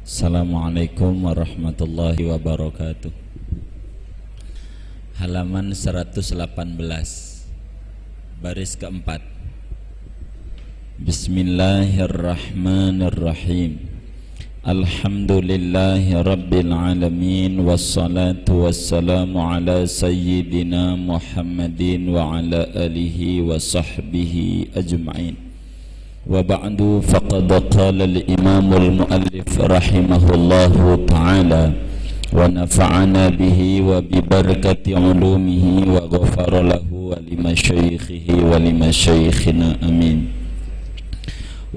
Assalamualaikum warahmatullahi wabarakatuh. Halaman 118, baris keempat. Bismillahirrahmanirrahim. Alhamdulillahi rabbil alamin. Wassalatu wassalamu ala sayyidina Muhammadin wa ala alihi wa sahbihi ajma'in. Wa ba'du faqad qala al-imam al-muallif rahimahullahu ta'ala wa nafa'ana bihi wa bi barakati ulumihi wa ghafara lahu wa limasyaikhihi wa limasyaikhina amin.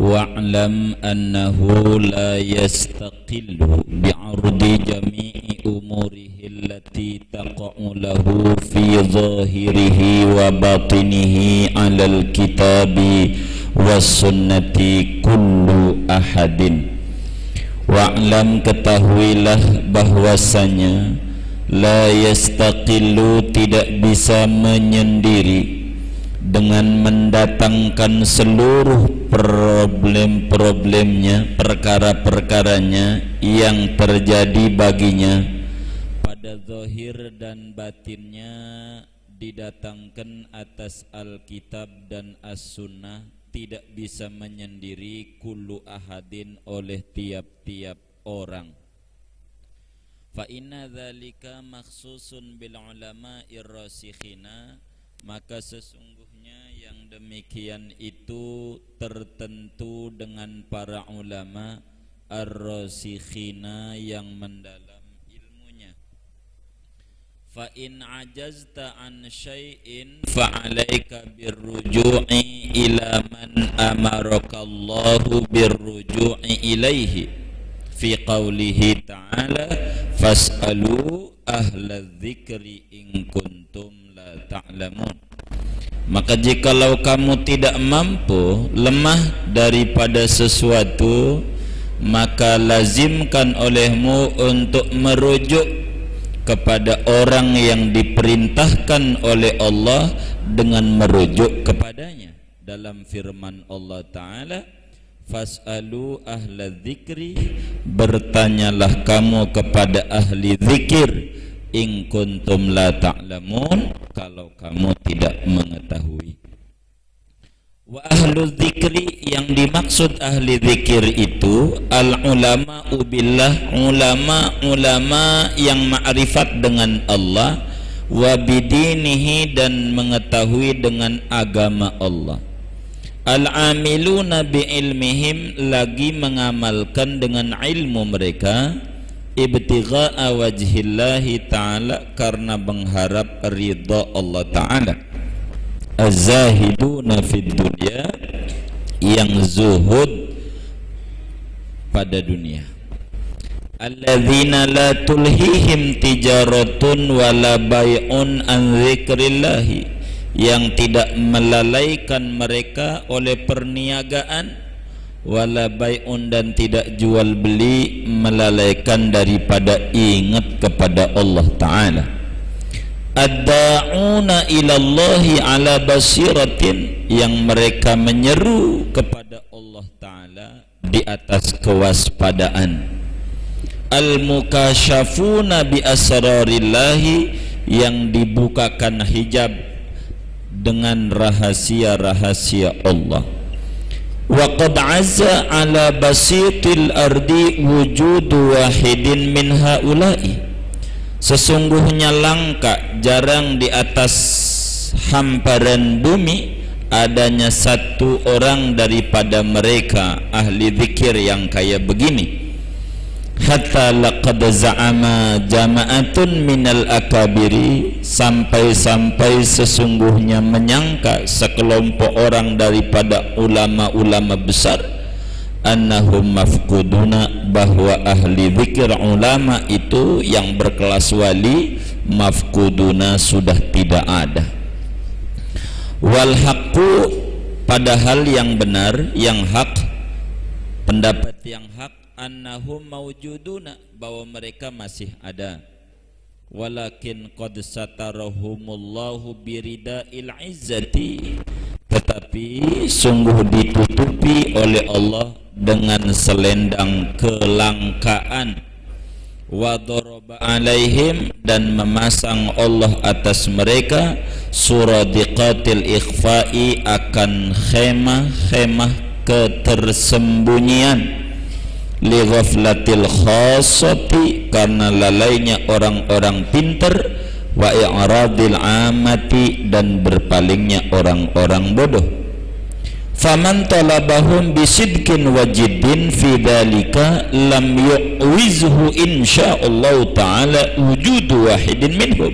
Wa'lam annahu la yastaqillu bi'ardi jami'i umurihi allati taqa'u lahu fi zahirihi wa batinihi 'alal kitabi wasunnati kullu ahadin. Wa'lam, ketahuilah bahwasanya la yastaqillu, tidak bisa menyendiri dengan mendatangkan seluruh problem-problemnya, perkara-perkaranya yang terjadi baginya pada zahir dan batinnya, didatangkan atas Alkitab dan As-Sunnah. Tidak bisa menyendiri kullu ahadin, oleh tiap-tiap orang. Fa inna dzalika makhsusun bil ulama'ir rasikhina, maka sesungguhnya yang demikian itu tertentu dengan para ulama ar-rasikhina, yang mendalam ilmunya. Fa in ajazta an syai'in fa 'alaika birruju'i ila man amaraka Allahu birruju'i ilaihi fi qaulihi ta'ala fas'alu ahla dzikri in kuntum la ta'lamun. Maka jikalau kamu tidak mampu, lemah daripada sesuatu, maka lazimkan olehmu untuk merujuk kepada orang yang diperintahkan oleh Allah dengan merujuk kepadanya. Dalam firman Allah Ta'ala, fas'alu ahla dzikri, bertanyalah kamu kepada ahli zikir, in kuntum la ta'lamun, kalau kamu tidak mengetahui. Wa ahlu dzikri, yang dimaksud ahli zikir itu al-ulama'u billah, ulama-ulama yang ma'rifat dengan Allah, wa bidinihi, dan mengetahui dengan agama Allah. Al-amiluna bi'ilmihim, lagi mengamalkan dengan ilmu mereka, ibtigha'a wajhillahi ta'ala, karena mengharap ridha Allah Ta'ala. Az-zahiduna fid dunya, yang zuhud pada dunia. Alladzina la tulhihim tijaratun wala bai'un an dzikrillahi, yang tidak melalaikan mereka oleh perniagaan, wala bai'un, dan tidak jual beli melalaikan daripada ingat kepada Allah Ta'ala. Ad-da'una ilallahi ala basiratin, yang mereka menyeru kepada Allah Ta'ala di atas kewaspadaan. Al-mukashafuna bi asrarillahi, yang dibukakan hijab dengan rahasia-rahasia Allah. Wa qad azza ala basitil ardi wujudu wahidin min haula'i, sesungguhnya langka, jarang di atas hamparan bumi adanya satu orang daripada mereka ahli zikir yang kayak begini. Hatta laqad za'ama jama'atun minal akabiri, sampai-sampai sesungguhnya menyangka sekelompok orang daripada ulama-ulama besar, annahum mafkuduna, bahwa ahli zikir ulama itu yang berkelas wali, mafkuduna, sudah tidak ada. Wal haqqu, padahal yang benar, yang hak, pendapat yang hak, annahum mawjuduna, bahwa mereka masih ada. Walakin qad satarahumullahu birida'il izzati, tetapi sungguh ditutupi oleh Allah dengan selendang kelangkaan. Wa daraba alaihim, dan memasang Allah atas mereka suradiqatil ikhfa'i, akan khemah-khemah ketersembunyian, li ghaflatil khassati, karena lalainya orang-orang pintar, wa i'radil amati, dan berpalingnya orang-orang bodoh. Faman talabahum bisidqin wajiddin fi dzalika lam yu'wizhu insyaallah taala wujudu wahidin minhum.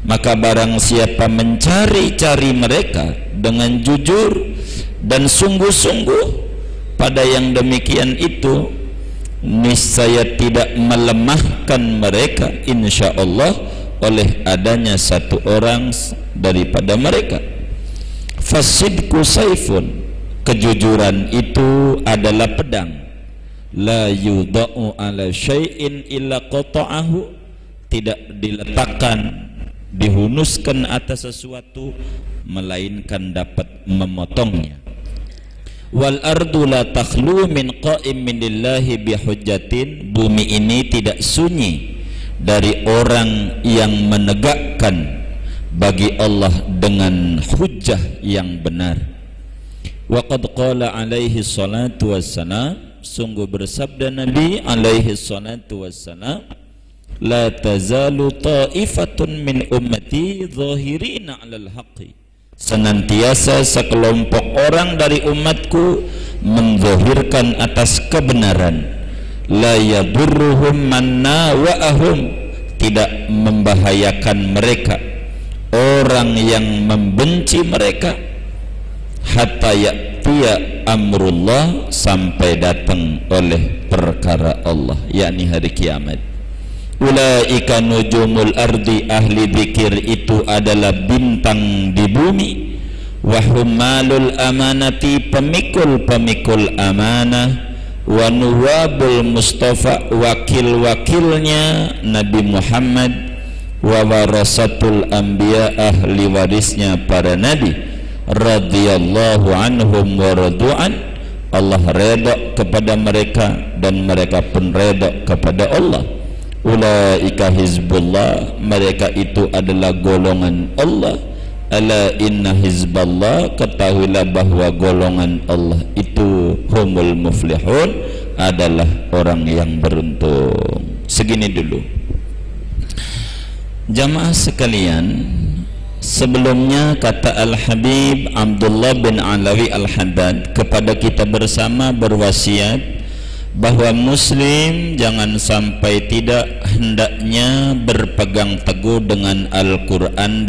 Maka barang siapa mencari-cari mereka dengan jujur dan sungguh-sungguh pada yang demikian itu, niscaya tidak melemahkan mereka insyaallah oleh adanya satu orang daripada mereka. Fasidku saifun, kejujuran itu adalah pedang. La yudha'u ala syai'in illa qata'ahu, tidak diletakkan, dihunuskan atas sesuatu melainkan dapat memotongnya. Wal ardu la takhlu min qa'imin lillahi bihujjatin, bumi ini tidak sunyi dari orang yang menegakkan bagi Allah dengan hujjah yang benar. Wa qad qala alaihi salatu wassalam, sungguh bersabda Nabi alaihi salatu wassalam, la tazalu ta'ifatun min ummati zahirina 'alal haqqi, senantiasa sekelompok orang dari umatku menzahirkan atas kebenaran. La yadurruhum man nawa'ahum, tidak membahayakan mereka orang yang membenci mereka, hatta ya'tiya amrullah, sampai datang oleh perkara Allah, yakni hari kiamat. Ulaika nujumul ardi, ahli dzikir itu adalah bintang di bumi. Wahumalul amanati, pemikul-pemikul amanah. Wa nuwabul mustafa, wakil-wakilnya Nabi Muhammad. Wa warasatul anbiya, ahli warisnya para nabi. Radhiyallahu anhum wa radu'an, Allah redha kepada mereka dan mereka pun redha kepada Allah. Ulaika hizbullah, mereka itu adalah golongan Allah. Ala inna hizballah, ketahuilah bahwa golongan Allah itu humul muflihun, adalah orang yang beruntung. Segini dulu jamaah sekalian. Sebelumnya kata Al-Habib Abdullah bin Alawi Al-Haddad kepada kita bersama berwasiat bahwa muslim jangan sampai tidak hendaknya berpegang teguh dengan Al-Quran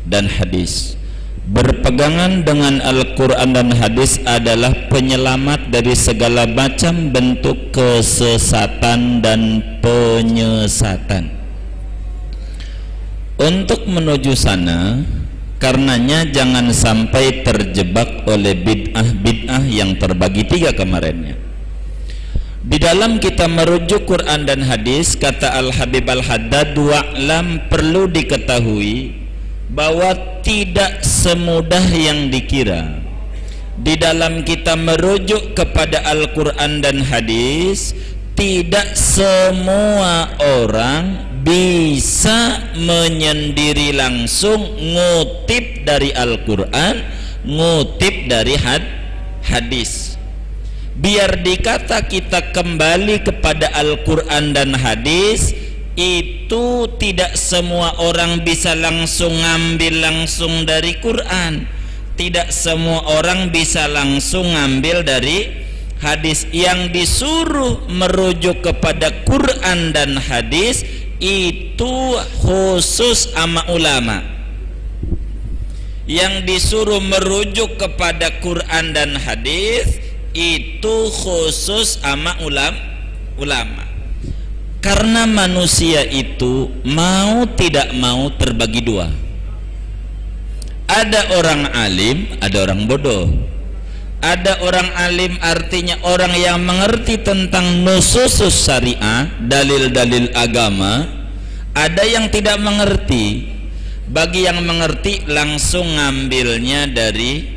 dan hadis. Berpegangan dengan Al-Quran dan hadis adalah penyelamat dari segala macam bentuk kesesatan dan penyesatan. Untuk menuju sana, karenanya jangan sampai terjebak oleh bid'ah-bid'ah yang terbagi tiga kemarinnya. Di dalam kita merujuk Quran dan hadis, kata Al-Habib Al-Haddad, wa'lam, perlu diketahui bahwa tidak semudah yang dikira. Di dalam kita merujuk kepada Al-Quran dan hadis, tidak semua orang bisa menyendiri langsung ngutip dari Al-Quran, ngutip dari hadis. Biar dikata kita kembali kepada Al-Quran dan hadis, itu tidak semua orang bisa langsung ngambil langsung dari Quran, tidak semua orang bisa langsung ngambil dari hadis. Yang disuruh merujuk kepada Quran dan hadis itu khusus sama ulama. Yang disuruh merujuk kepada Quran dan hadis itu khusus sama ulama. Karena manusia itu mau tidak mau terbagi dua. Ada orang alim, ada orang bodoh. Ada orang alim artinya orang yang mengerti tentang nususus syariah, dalil-dalil agama. Ada yang tidak mengerti. Bagi yang mengerti langsung ngambilnya dari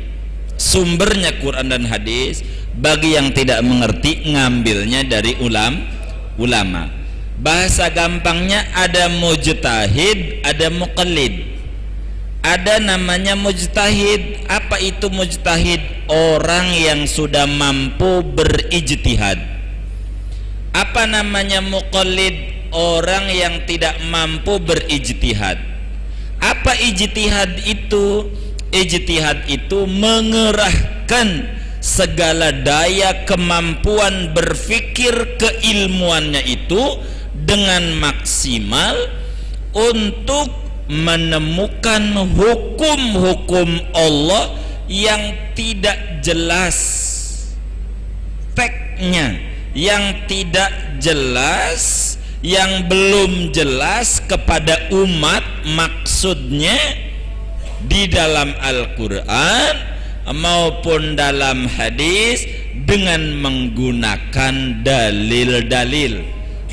sumbernya Quran dan hadis. Bagi yang tidak mengerti, ngambilnya dari ulama. Bahasa gampangnya ada mujtahid, ada muqallid. Ada namanya mujtahid. Apa itu mujtahid? Orang yang sudah mampu berijtihad. Apa namanya muqallid? Orang yang tidak mampu berijtihad. Apa ijtihad itu? Ijtihad itu mengerahkan segala daya kemampuan berfikir keilmuannya itu dengan maksimal untuk menemukan hukum-hukum Allah yang tidak jelas teksnya, yang tidak jelas, yang belum jelas kepada umat, maksudnya di dalam Al-Quran maupun dalam hadis dengan menggunakan dalil-dalil,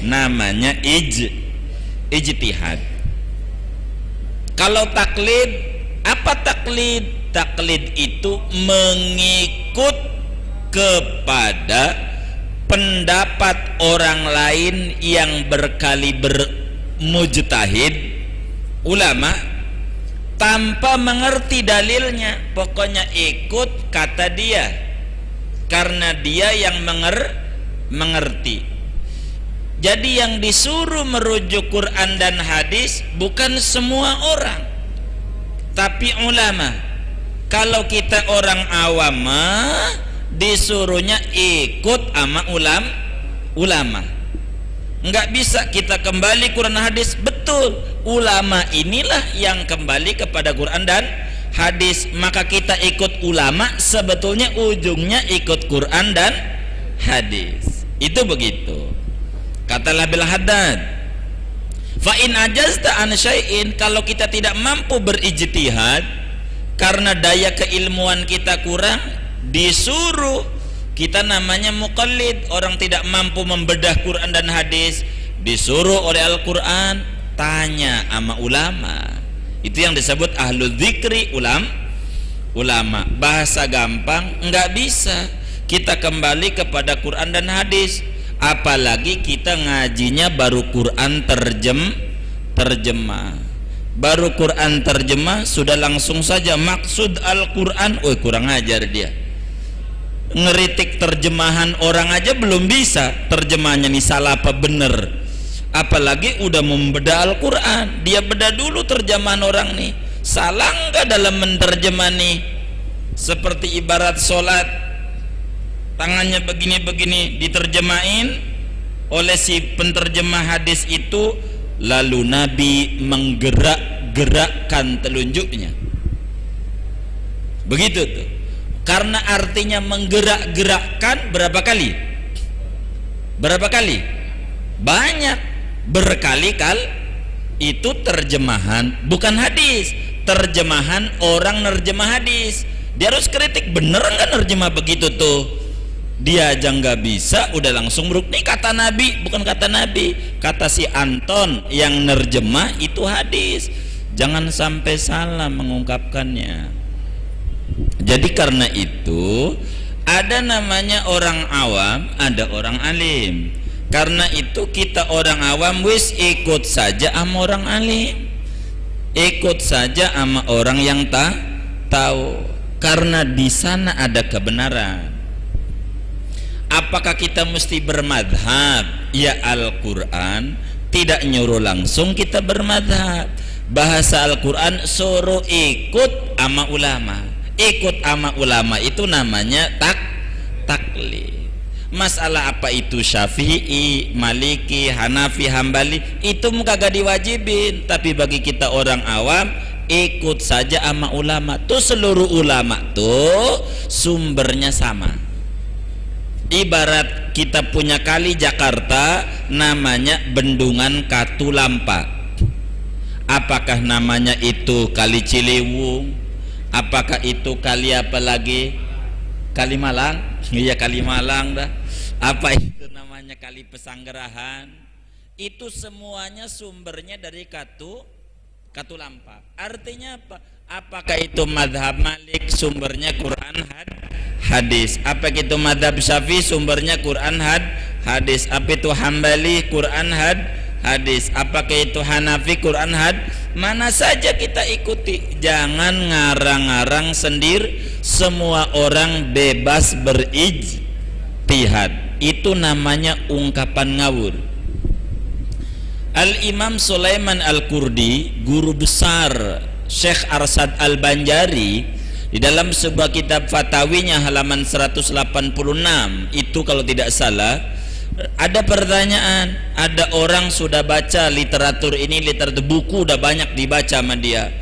namanya ijtihad. Kalau taklid, apa taklid? Taklid itu mengikut kepada pendapat orang lain yang berkali bermujtahid, ulama, tanpa mengerti dalilnya. Pokoknya ikut kata dia, karena dia yang mengerti. Jadi yang disuruh merujuk Quran dan hadis bukan semua orang, tapi ulama. Kalau kita orang awam disuruhnya ikut sama ulama. Enggak bisa kita kembali Quran hadis. Betul, ulama inilah yang kembali kepada Quran dan hadis. Maka kita ikut ulama, sebetulnya ujungnya ikut Quran dan hadis. Itu begitu. Kata Labil Haddad, fa in ajazta an syai'in, kalau kita tidak mampu berijtihad karena daya keilmuan kita kurang, disuruh kita namanya muqallid, orang tidak mampu membedah Quran dan hadis, disuruh oleh Al-Quran, tanya sama ulama. Itu yang disebut ahlu dzikri, ulama. Bahasa gampang, enggak bisa kita kembali kepada Quran dan hadis, apalagi kita ngajinya baru Quran terjemah. Baru Quran terjemah sudah langsung saja maksud Al-Quran. Kurang ajar dia, ngeritik terjemahan orang aja belum bisa, terjemahannya nih salah apa bener, apalagi udah membedah Al-Quran. Dia bedah dulu terjemahan orang nih, salah nggak dalam menerjemah nih. Seperti ibarat sholat, tangannya begini-begini, diterjemahin oleh si penterjemah hadis itu, lalu Nabi menggerak-gerakkan telunjuknya. Begitu tuh. Karena artinya menggerak-gerakkan berapa kali? Berapa kali? Banyak, berkali-kali. Itu terjemahan, bukan hadis. Terjemahan orang nerjemah hadis. Dia harus kritik, bener nggak nerjemah begitu tuh? Dia aja nggak bisa, udah langsung berukni kata Nabi, bukan kata Nabi, kata si Anton yang nerjemah itu hadis. Jangan sampai salah mengungkapkannya. Jadi karena itu ada namanya orang awam, ada orang alim. Karena itu kita orang awam wis ikut saja sama orang alim, ikut saja sama orang yang tahu, karena di sana ada kebenaran. Apakah kita mesti bermadhab? Ya, Al-Quran tidak nyuruh langsung kita bermadhab. Bahasa Al-Quran suruh ikut sama ulama. Ikut sama ulama itu namanya taklid. Masalah apa itu Syafi'i, Maliki, Hanafi, Hambali, itu kagak diwajibin. Tapi bagi kita orang awam, ikut saja sama ulama. Tuh seluruh ulama tuh sumbernya sama. Ibarat kita punya kali Jakarta namanya Bendungan Katulampa. Apakah namanya itu Kali Ciliwung? Apakah itu kali apa lagi? Kali Malang? Iya, Kali Malang dah. Apa itu namanya Kali Pesanggerahan? Itu semuanya sumbernya dari Katulampa. Artinya apa? Apakah itu madhab Malik sumbernya Quran hadis. Apa itu madhab Syafi'i? Sumbernya Quran hadis. Apa itu Hambali? Quran hadis. Apakah itu Hanafi? Quran mana saja kita ikuti, jangan ngarang-ngarang sendiri. Semua orang bebas berijtihad, itu namanya ungkapan ngawur. Al-Imam Sulaiman Al-Qurdi, guru besar Syekh Arsad Al-Banjari, di dalam sebuah kitab fatawinya halaman 186 itu kalau tidak salah, ada pertanyaan. Ada orang sudah baca literatur ini, literatur buku udah banyak dibaca sama dia,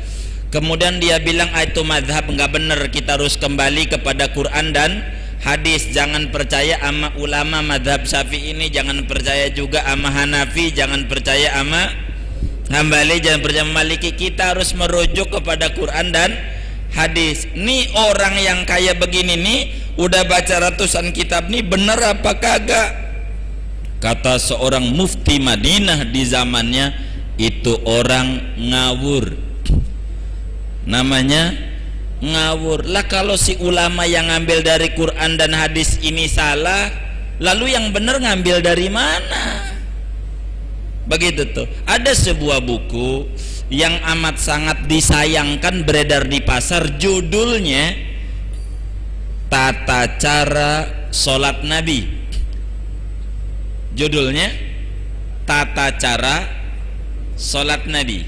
kemudian dia bilang itu madhab nggak bener, kita harus kembali kepada Quran dan hadis. Jangan percaya sama ulama madhab Syafi'i ini, jangan percaya juga sama Hanafi, jangan percaya sama Hambali, jangan percaya sama Maliki. Kita harus merujuk kepada Quran dan hadis. Nih orang yang kayak begini nih udah baca ratusan kitab nih, bener apa kagak? Kata seorang mufti Madinah di zamannya, itu orang ngawur, namanya ngawur. Lah kalau si ulama yang ngambil dari Quran dan hadis ini salah, lalu yang benar ngambil dari mana? Begitu tuh. Ada sebuah buku yang amat sangat disayangkan beredar di pasar, judulnya Tata Cara Sholat Nabi. Judulnya Tata Cara Sholat Nabi.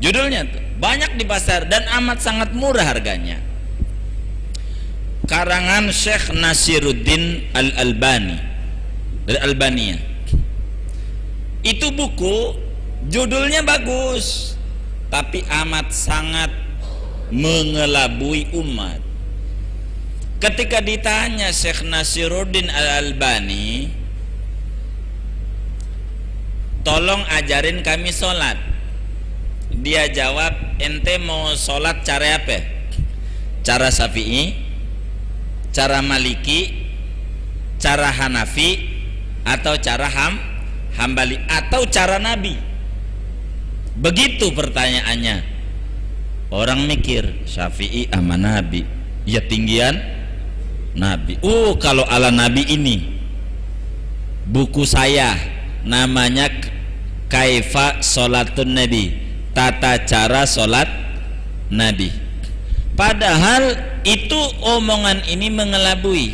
Judulnya tuh banyak di pasar dan amat sangat murah harganya. Karangan Syekh Nasiruddin Al-Albani dari Albania. Itu buku judulnya bagus, tapi amat sangat mengelabui umat. Ketika ditanya Syekh Nasiruddin Al-Albani, tolong ajarin kami sholat, dia jawab, ente mau sholat cara apa? Cara Syafi'i, cara Maliki, cara Hanafi, atau cara Hambali, atau cara Nabi? Begitu pertanyaannya. Orang mikir Syafi'i sama Nabi, ya tinggian Nabi. Kalau ala Nabi ini, buku saya namanya Kaifa Sholatun Nabi, Tata Cara Sholat Nabi. Padahal itu omongan ini mengelabui.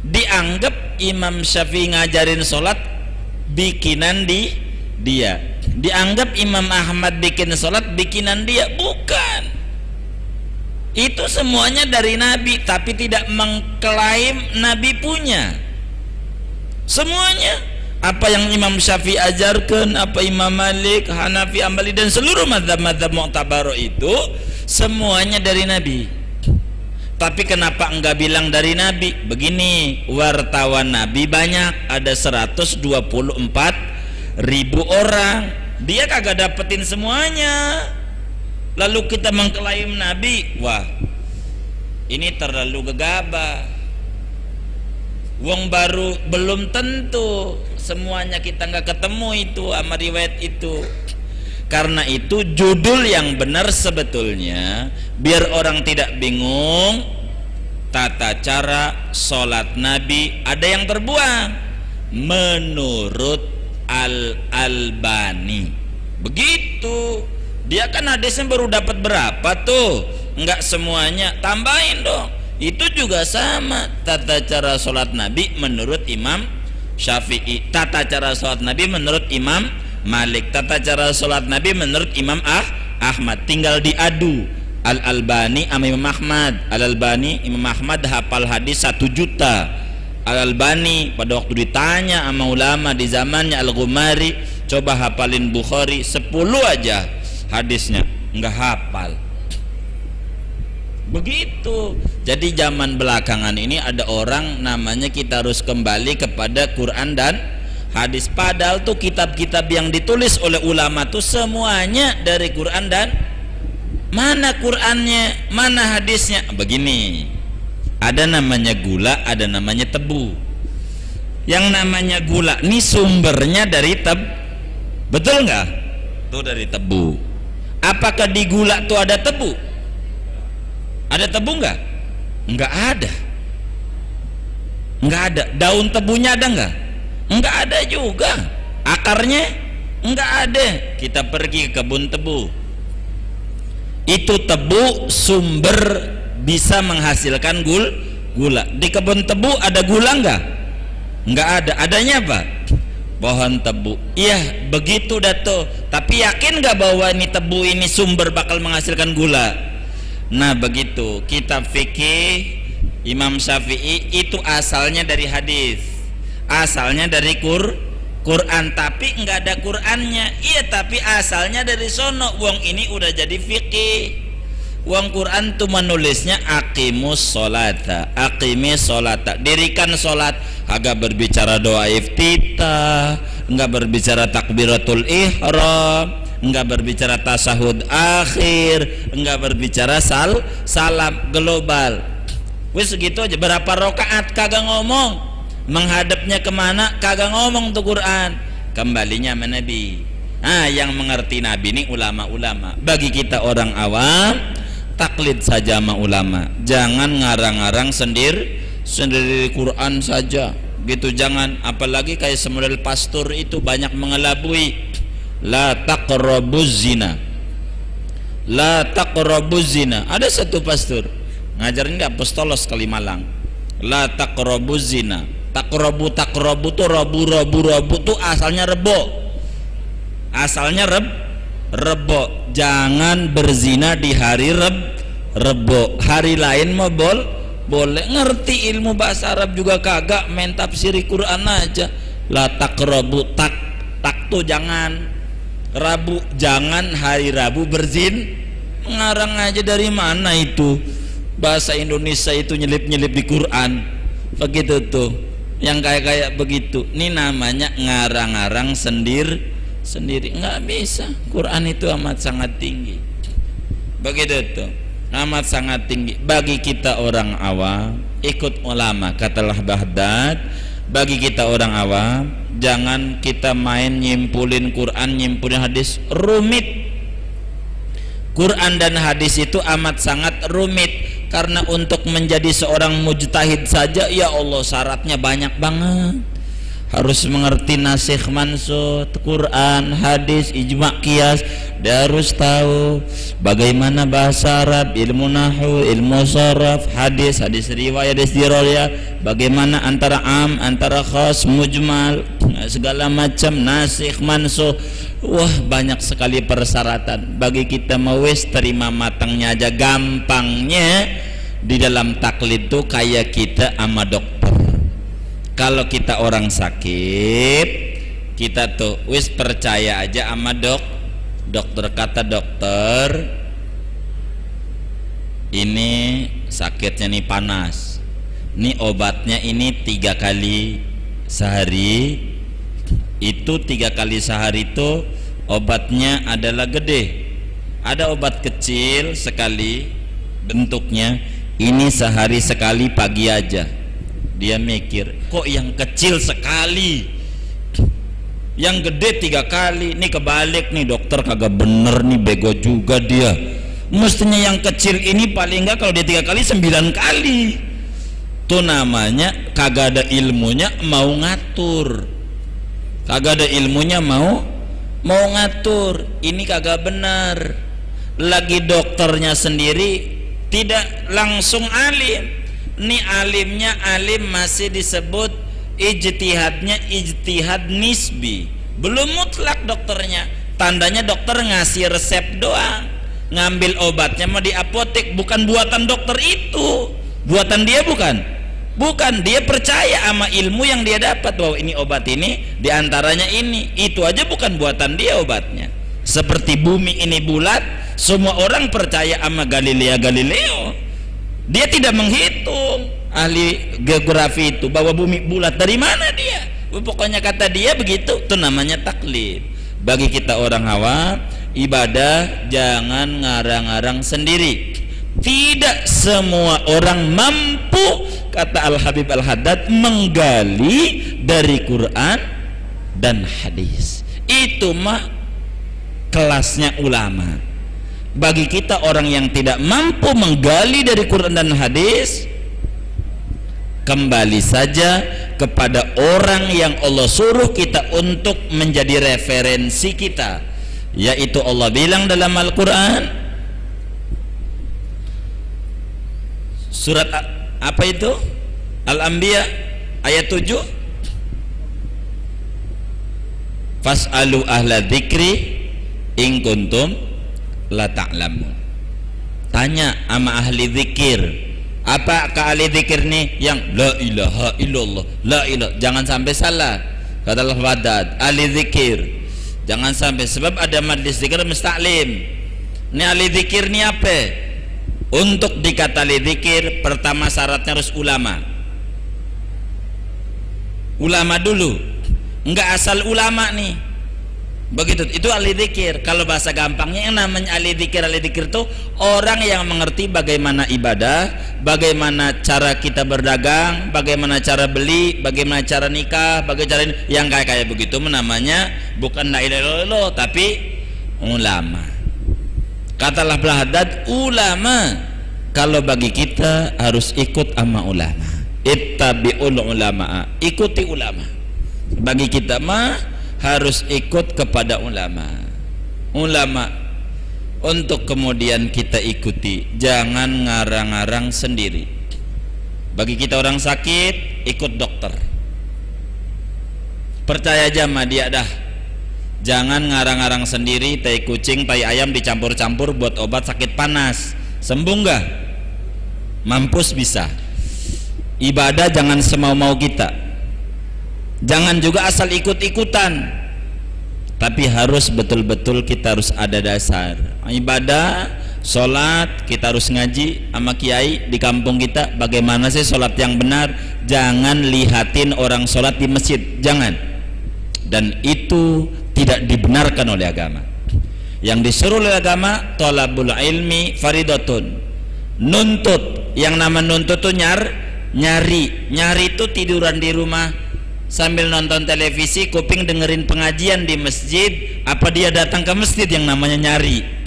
Dianggap Imam Syafi'i ngajarin sholat bikinan dia. Dianggap Imam Ahmad bikin sholat bikinan dia. Bukan. Itu semuanya dari Nabi, tapi tidak mengklaim Nabi punya. Semuanya. Apa yang Imam Syafi'i ajarkan, apa Imam Malik, Hanafi, Hambali, dan seluruh mazhab-mazhab mu'tabaroh itu semuanya dari Nabi. Tapi kenapa enggak bilang dari Nabi? Begini, wartawan Nabi banyak, ada 124.000 orang, dia kagak dapetin semuanya. Lalu kita mengklaim Nabi, wah ini terlalu gegabah. Wong baru belum tentu semuanya kita nggak ketemu itu sama riwayat itu. Karena itu judul yang benar sebetulnya, biar orang tidak bingung, Tata Cara Sholat Nabi. Ada yang terbuang menurut Al-Albani. Begitu. Dia kan hadisnya baru dapat berapa tuh? Enggak semuanya, tambahin dong. Itu juga sama, tata cara sholat Nabi menurut Imam Syafi'i, tata cara sholat Nabi menurut Imam Malik, tata cara sholat Nabi menurut Imam Ahmad. Tinggal diadu Al-Albani sama Imam Ahmad. Al-Albani, Imam Ahmad hafal hadis 1 juta. Al-Albani pada waktu ditanya sama ulama di zamannya Al-Ghumari, coba hafalin Bukhari 10 aja hadisnya, nggak hafal. Begitu. Jadi zaman belakangan ini ada orang namanya kita harus kembali kepada Quran dan hadis. Padahal tuh kitab-kitab yang ditulis oleh ulama tuh semuanya dari Quran dan mana Qurannya, mana hadisnya. Begini, ada namanya gula, ada namanya tebu. Yang namanya gula ini sumbernya dari betul nggak? Tuh dari tebu. Apakah di gula tuh ada tebu? Ada tebu nggak? Enggak ada. Enggak ada. Daun tebunya ada enggak? Enggak ada juga. Akarnya enggak ada. Kita pergi ke kebun tebu. Itu tebu sumber bisa menghasilkan gula. Di kebun tebu ada gula enggak? Enggak ada. Adanya apa? Pohon tebu. Iya, begitu Dato. Tapi yakin enggak bahwa ini tebu ini sumber bakal menghasilkan gula? Nah, begitu. Kitab fikih Imam Syafi'i itu asalnya dari hadis. Asalnya dari Quran, tapi enggak ada Qurannya. Iya, tapi asalnya dari sono. Wong ini udah jadi fikih. Wong Quran tuh menulisnya aqimus sholata, aqimis sholata, dirikan sholat. Agak berbicara doa iftitah, enggak berbicara takbiratul ihram, enggak berbicara tasahud akhir, enggak berbicara salam global. Wis segitu aja. Berapa rakaat kagak ngomong, menghadapnya kemana kagak ngomong tuh Quran, kembalinya sama Nabi. Nah, yang mengerti Nabi ini ulama-ulama. Bagi kita orang awam, taklid saja sama ulama, jangan ngarang-ngarang sendiri Quran saja gitu, jangan. Apalagi kayak semodel pastor itu banyak mengelabui. La taqrabuz zina, la taqrabuz zina. Ada satu pastor ngajarin di Apostolos Kalimalang, la taqrabuz zina. Taqrabu tuh rabu tuh asalnya rebo, asalnya rebo. Jangan berzina di hari rebo. Hari lain mau boleh. Ngerti ilmu bahasa Arab juga kagak, main tafsiri Quran aja. La taqrabu, tak tuh jangan, Rabu jangan, hari Rabu berzin. Ngarang aja, dari mana itu bahasa Indonesia itu nyelip-nyelip di Quran begitu tuh, yang kayak begitu. Ini namanya ngarang-ngarang sendiri, nggak bisa. Quran itu amat sangat tinggi begitu tuh, amat sangat tinggi. Bagi kita orang awam ikut ulama, katalah Baghdad, bagi kita orang awam jangan kita main nyimpulin Quran, nyimpulin hadis, rumit. Quran dan hadis itu amat sangat rumit, karena untuk menjadi seorang mujtahid saja ya Allah syaratnya banyak banget. Harus mengerti nasikh mansukh, Quran, hadis, ijma' qiyas. Dia harus tahu bagaimana bahasa Arab, ilmu nahwu, ilmu sharaf, hadis riwayat, hadis dirayah, bagaimana antara am, antara khas, mujmal, segala macam, nasikh mansukh. Wah, banyak sekali persyaratan. Bagi kita mau wis terima matangnya aja, gampangnya di dalam taklid tuh kayak kita sama dokter. Kalau kita orang sakit, kita tuh wis percaya aja sama dokter. Kata dokter, ini sakitnya nih panas, nih obatnya ini 3 kali sehari. Itu 3 kali sehari itu obatnya adalah gede. Ada obat kecil sekali bentuknya, ini sehari sekali pagi aja. Dia mikir, kok yang kecil sekali, yang gede 3 kali. Nih kebalik nih, dokter kagak bener nih, bego juga dia. Mestinya yang kecil ini paling enggak kalau dia 3 kali 9 kali. Tuh namanya kagak ada ilmunya mau ngatur, kagak ada ilmunya mau ngatur. Ini kagak benar. Lagi dokternya sendiri tidak langsung alim. Ini alimnya alim masih disebut ijtihadnya ijtihad nisbi, belum mutlak dokternya. Tandanya dokter ngasih resep doang, ngambil obatnya mah di apotek, bukan buatan dokter itu, buatan dia bukan. Dia percaya sama ilmu yang dia dapat, bahwa ini obat ini diantaranya ini, itu aja bukan buatan dia obatnya. Seperti bumi ini bulat, semua orang percaya sama Galileo. Dia tidak menghitung, ahli geografi itu, bahwa bumi bulat. Dari mana dia? Pokoknya kata dia begitu. Itu namanya taklid. Bagi kita orang awam, ibadah jangan ngarang-ngarang sendiri. Tidak semua orang mampu, kata Al-Habib Al-Haddad, menggali dari Quran dan hadis. Itu mah kelasnya ulama. Bagi kita orang yang tidak mampu menggali dari Quran dan hadis, kembali saja kepada orang yang Allah suruh kita untuk menjadi referensi kita, yaitu Allah bilang dalam Al-Quran surat apa itu? Al-Anbiya ayat 7, fas'alu ahla dzikri in kuntum la ta'lamun. Tanya sama ahli zikir. Apa ke ahli zikir nih? Yang la ilaha illallah, la ilaha. Jangan sampai salah. Kata al-Haddad, ahli zikir. Jangan sampai, sebab ada majlis zikir musta'lim. Ini ahli zikir nih apa? Untuk dikata ahli zikir, pertama syaratnya harus ulama. Ulama dulu. Enggak asal ulama nih. Begitu, itu ahli zikir. Kalau bahasa gampangnya yang namanya ahli zikir itu orang yang mengerti bagaimana ibadah, bagaimana cara kita berdagang, bagaimana cara beli, bagaimana cara nikah, bagaimana cara yang kayak begitu namanya bukan la ilaha illallah tapi ulama. Katalah Haddad, ulama kalau bagi kita harus ikut sama ulama. Ittabi'ul ulama, ikuti ulama. Bagi kita mah harus ikut kepada ulama untuk kemudian kita ikuti, jangan ngarang-ngarang sendiri. Bagi kita orang sakit, ikut dokter, percaya aja sama dia dah, jangan ngarang-ngarang sendiri. Tai kucing, tai ayam dicampur-campur buat obat sakit panas, sembuh nggak? Mampus bisa. Ibadah jangan semau-mau kita, jangan juga asal ikut-ikutan, tapi harus betul-betul kita harus ada dasar ibadah. Sholat kita harus ngaji sama kiai di kampung kita, bagaimana sih sholat yang benar. Jangan lihatin orang sholat di masjid, jangan. Dan itu tidak dibenarkan oleh agama. Yang disuruh oleh agama thalabul ilmi faridatun, nuntut. Yang nama nuntut itu nyari itu tiduran di rumah sambil nonton televisi, kuping dengerin pengajian di masjid. Apa dia datang ke masjid? Yang namanya nyari.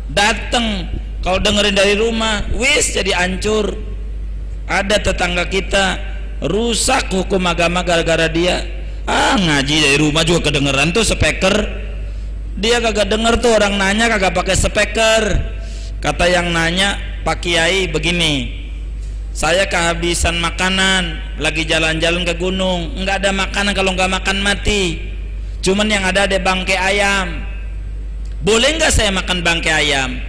Datang, kalau dengerin dari rumah, wis jadi hancur. Ada tetangga kita rusak hukum agama gara-gara dia. Ngaji dari rumah juga kedengeran tuh speaker. Dia kagak denger tuh, orang nanya kagak pakai speaker. Kata yang nanya, Pak Kiai begini, saya kehabisan makanan, lagi jalan-jalan ke gunung, nggak ada makanan, kalau nggak makan mati. Cuman yang ada bangkai ayam. Boleh nggak saya makan bangkai ayam?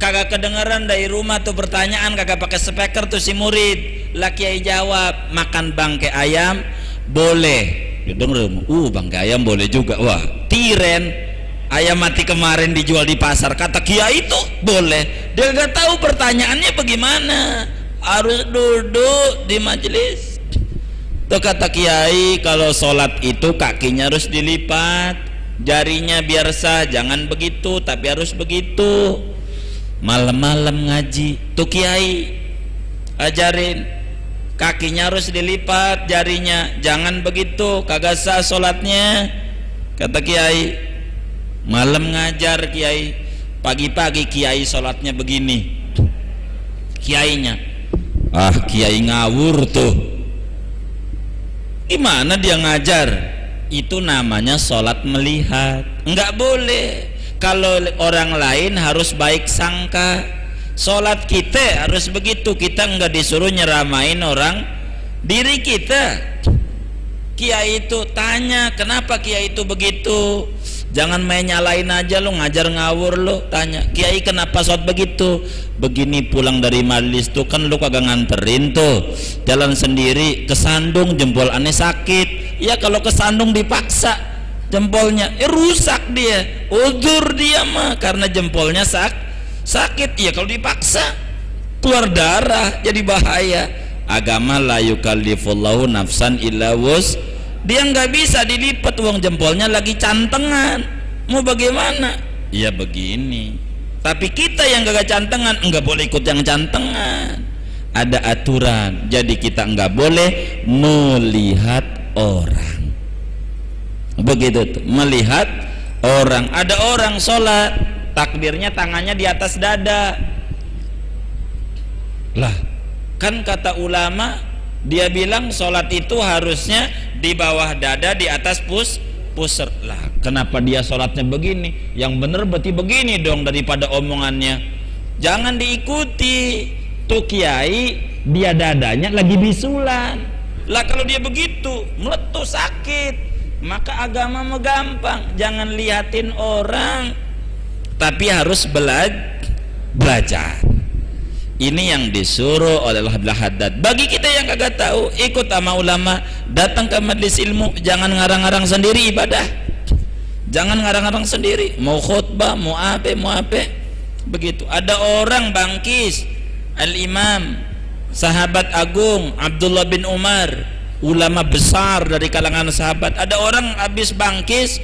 Kagak kedengeran dari rumah tuh pertanyaan, kagak pakai speaker tuh si murid. Lah Kiai jawab, makan bangkai ayam boleh. Dia denger, bangkai ayam boleh juga. Wah, tiren. Ayam mati kemarin dijual di pasar, kata Kiai itu boleh. Dia nggak tahu pertanyaannya bagaimana. Harus duduk di majelis. Tuh kata Kiai, kalau sholat itu kakinya harus dilipat, jarinya biar sah, jangan begitu, tapi harus begitu. Malam-malam ngaji, tuh Kiai ajarin, kakinya harus dilipat, jarinya jangan begitu, kagak sah sholatnya. Kata Kiai, malam ngajar Kiai, pagi-pagi Kiai sholatnya begini. Kiainya, Kiai ngawur tuh. Gimana dia ngajar? Itu namanya sholat melihat. Enggak boleh. Kalau orang lain harus baik sangka. Sholat kita harus begitu. Kita enggak disuruh nyeramain orang, diri kita. Kiai itu tanya, kenapa Kiai itu begitu? Jangan main nyalain aja lo, ngajar ngawur lo. Tanya, Kiai kenapa sholat begitu? Begini pulang dari majelis tuh kan lo kagak nganterin tuh, jalan sendiri, kesandung, jempol aneh sakit. Ya kalau kesandung dipaksa jempolnya, rusak dia, uzur dia mah karena jempolnya sakit. Ya kalau dipaksa keluar darah jadi bahaya. Agama la yukallifullahu nafsan illa wus. Dia nggak bisa dilipat, uang jempolnya lagi cantengan, mau bagaimana? Ya begini. Tapi kita yang gak cantengan nggak boleh ikut yang cantengan. Ada aturan, jadi kita nggak boleh melihat orang. Begitu tuh, melihat orang. Ada orang sholat, takbirnya tangannya di atas dada. Lah, Kan kata ulama, dia bilang sholat itu harusnya di bawah dada, di atas pusar. Lah kenapa dia sholatnya begini? Yang bener berarti begini dong daripada omongannya. Jangan diikuti. Tuh kiai, dia dadanya lagi bisulan. Lah kalau dia begitu meletus sakit. Maka agama mah gampang. Jangan liatin orang, tapi harus belajar. Ini yang disuruh oleh Abdul Haddad. Bagi kita yang kagak tahu, ikut sama ulama, datang ke majelis ilmu, jangan ngarang-ngarang sendiri ibadah. Jangan ngarang-ngarang sendiri, mau khutbah, mau apa. Begitu. Ada orang bangkis, Al-Imam sahabat agung Abdullah bin Umar, ulama besar dari kalangan sahabat. Ada orang habis bangkis,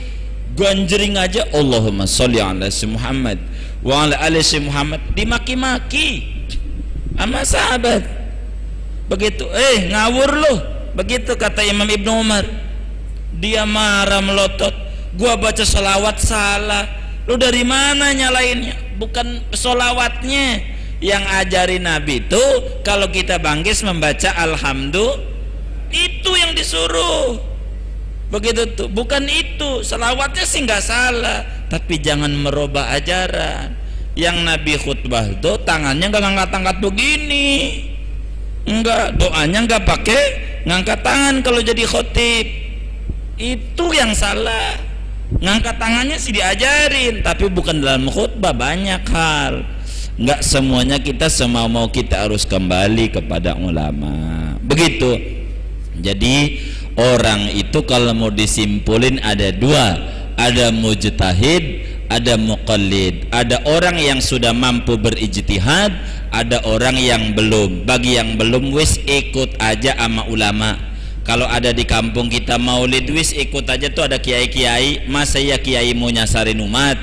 ganjering aja Allahumma sholli ala Muhammad wa ala ali Muhammad, dimaki-maki sama sahabat. Begitu, ngawur loh. Begitu kata Imam Ibnu Umar. Dia marah melotot, gua baca sholawat salah. Lu dari mana nyalainnya? Bukan sholawatnya. Yang ajarin Nabi itu kalau kita bangkis membaca alhamdulillah, itu yang disuruh. Begitu tuh, bukan itu. Sholawatnya sih nggak salah, tapi jangan merubah ajaran. Yang Nabi khutbah tuh tangannya nggak ngangkat-ngangkat begini, enggak, doanya nggak pakai ngangkat tangan kalau jadi khotib. Itu yang salah. Ngangkat tangannya sih diajarin, tapi bukan dalam khutbah. Banyak hal, nggak semuanya kita semau-mau kita harus kembali kepada ulama. Begitu. Jadi orang itu kalau mau disimpulin ada dua, ada mujtahid, ada muqallid. Ada orang yang sudah mampu berijtihad, ada orang yang belum. Bagi yang belum, wis ikut aja sama ulama. Kalau ada di kampung kita maulid, wis ikut aja tuh, ada kiai-kiai. Masa ya kiai mau nyasarin umat?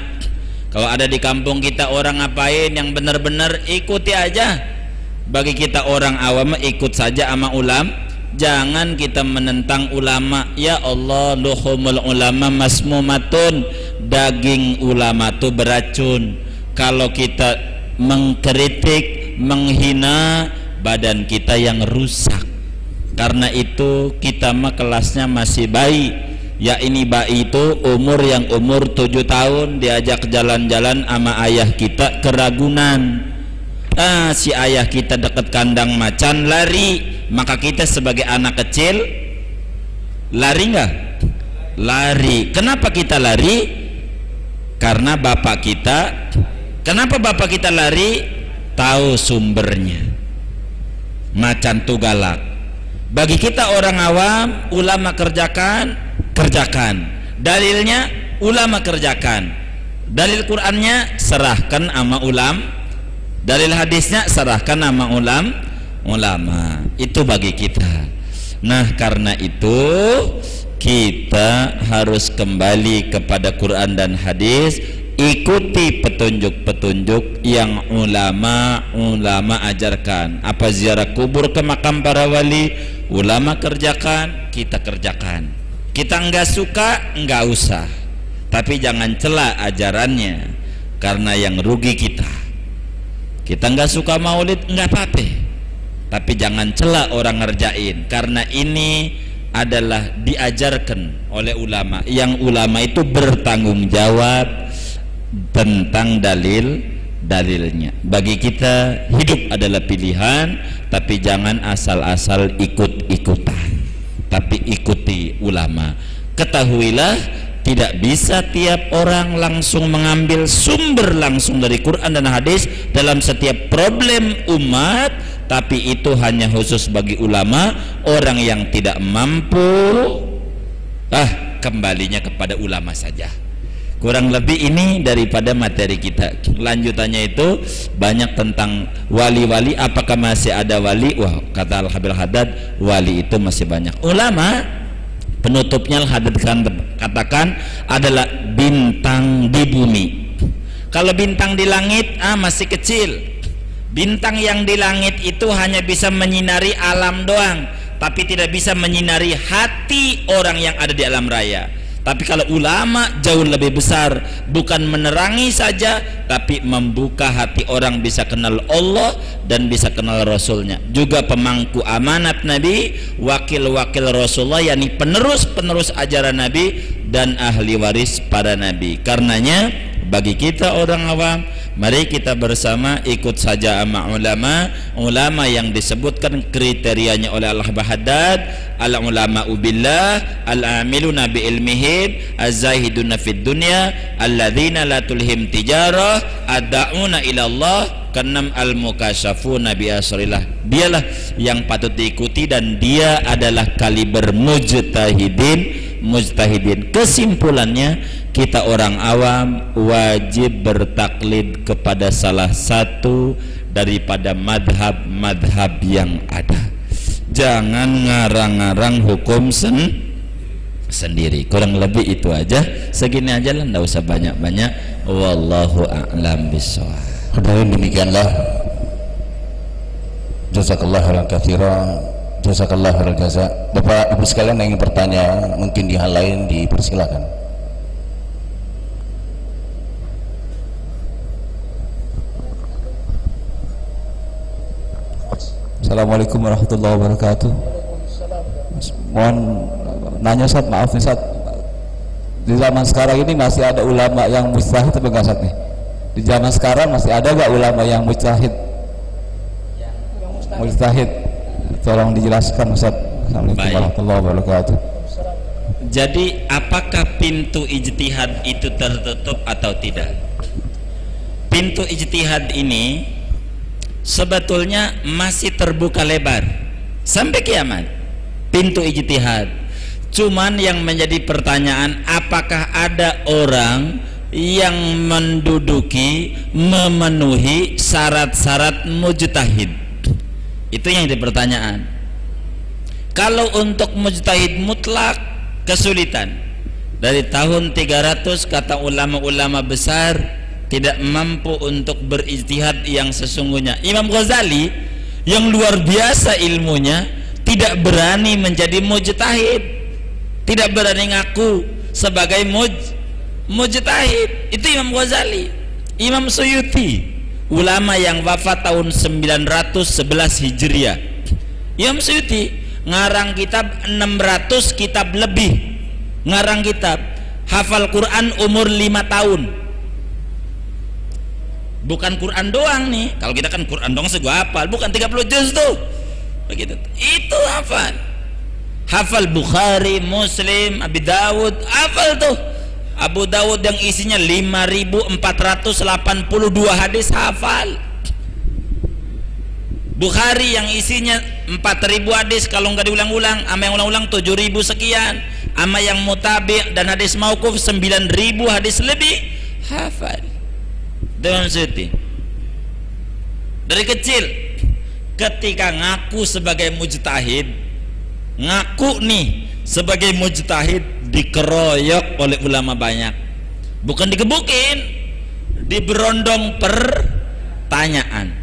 Kalau ada di kampung kita orang ngapain yang benar-benar, ikuti aja. Bagi kita orang awam, ikut saja sama ulama. Jangan kita menentang ulama. Ya Allah, luhumul ulama masmumatun, daging ulama itu beracun. Kalau kita mengkritik, menghina, badan kita yang rusak. Karena itu kita mah kelasnya masih bayi. Ya ini bayi itu umur yang umur 7 tahun diajak jalan-jalan sama ayah kita ke Ragunan. Si ayah kita deket kandang macan, lari. Maka kita sebagai anak kecil lari nggak? Lari. Kenapa kita lari? Karena bapak kita. Kenapa bapak kita lari? Tahu sumbernya. Macan tuh galak. Bagi kita orang awam, ulama kerjakan. Dalilnya ulama kerjakan. Dalil Qur'annya serahkan sama ulama. Dalil hadisnya serahkan sama ulama. Itu bagi kita. Nah karena itu kita harus kembali kepada Quran dan hadis. Ikuti petunjuk-petunjuk yang ulama ajarkan. Apa ziarah kubur ke makam para wali, ulama kerjakan, kita kerjakan. Kita enggak suka, enggak usah, tapi jangan cela ajarannya, karena yang rugi kita. Kita enggak suka maulid, enggak apa-apa, tapi jangan cela orang ngerjain, karena ini adalah diajarkan oleh ulama. Yang ulama itu bertanggung jawab tentang dalilnya. Bagi kita hidup adalah pilihan, tapi jangan asal-asal ikut-ikutan, tapi ikuti ulama. Ketahuilah tidak bisa tiap orang langsung mengambil sumber langsung dari Quran dan hadis dalam setiap problem umat, tapi itu hanya khusus bagi ulama. Orang yang tidak mampu, kembalinya kepada ulama saja. Kurang lebih ini daripada materi kita. Lanjutannya itu banyak tentang wali-wali. Apakah masih ada wali? Wah, kata Al-Habib Haddad, wali itu masih banyak. Ulama penutupnya Al-Haddad katakan adalah bintang di bumi. Kalau bintang di langit masih kecil. Bintang yang di langit itu hanya bisa menyinari alam doang, tapi tidak bisa menyinari hati orang yang ada di alam raya. Tapi kalau ulama jauh lebih besar, bukan menerangi saja, tapi membuka hati orang bisa kenal Allah dan bisa kenal Rasulnya. Juga pemangku amanat Nabi, wakil-wakil Rasulullah, yakni penerus-penerus ajaran Nabi dan ahli waris para Nabi. Karenanya bagi kita orang awam, mari kita bersama ikut saja sama ulama yang disebutkan kriterianya oleh Al-Haddad, al-ulama ubillah, al-amiluna bi ilmihim, az-zahiduna fid dunya, alladzina la tulhim tijarah, ad-da'una ila Allah, kanam al-mukasyafuna bi asrillah. Dialah yang patut diikuti dan dia adalah kaliber mujtahidin. Kesimpulannya, kita orang awam wajib bertaklid kepada salah satu daripada madhab yang ada. Jangan ngarang-ngarang hukum sendiri. Kurang lebih itu aja, segini aja lah, nggak usah banyak-banyak. Wallahu a'lam bishawab. Hadirin, demikianlah, jazakallah khairan katsiran, jazakallah khairal jaza. Bapak Ibu sekalian yang ingin bertanya mungkin di hal lain, dipersilakan. Assalamualaikum warahmatullahi wabarakatuh. Mohon nanya Ustaz, maaf nih Ustaz, di zaman sekarang ini masih ada ulama yang mujtahid atau enggak Ustaz nih? Di zaman sekarang masih ada enggak ulama yang mujtahid? Mujtahid, tolong dijelaskan Ustaz. Assalamualaikum warahmatullahi wabarakatuh. Jadi apakah pintu ijtihad itu tertutup atau tidak? Pintu ijtihad ini sebetulnya masih terbuka lebar sampai kiamat, pintu ijtihad. Cuman yang menjadi pertanyaan, apakah ada orang yang menduduki, memenuhi syarat-syarat mujtahid? Itu yang jadi pertanyaan. Kalau untuk mujtahid mutlak kesulitan. Dari tahun 300 kata ulama-ulama besar tidak mampu untuk berijtihad yang sesungguhnya. Imam Ghazali yang luar biasa ilmunya tidak berani menjadi mujtahid, tidak berani ngaku sebagai mujtahid. Itu Imam Ghazali. Imam Suyuti, ulama yang wafat tahun 911 Hijriah. Imam Suyuti ngarang kitab 600 kitab lebih, ngarang kitab, hafal Quran umur 5 tahun. Bukan Quran doang nih, kalau kita kan Quran doang segua hafal, bukan 30 juz tuh begitu, itu hafal Bukhari, Muslim, Abi Dawud, hafal tuh. Abu Dawud yang isinya 5.482 hadis hafal. Bukhari yang isinya 4.000 hadis, kalau nggak diulang-ulang, ama yang ulang-ulang 7.000 sekian, ama yang mutabi' dan hadis mauquf 9.000 hadis lebih hafal. Dengan Suyuti dari kecil ketika ngaku sebagai mujtahid, ngaku nih sebagai mujtahid, dikeroyok oleh ulama banyak, bukan digebukin, diberondong pertanyaan.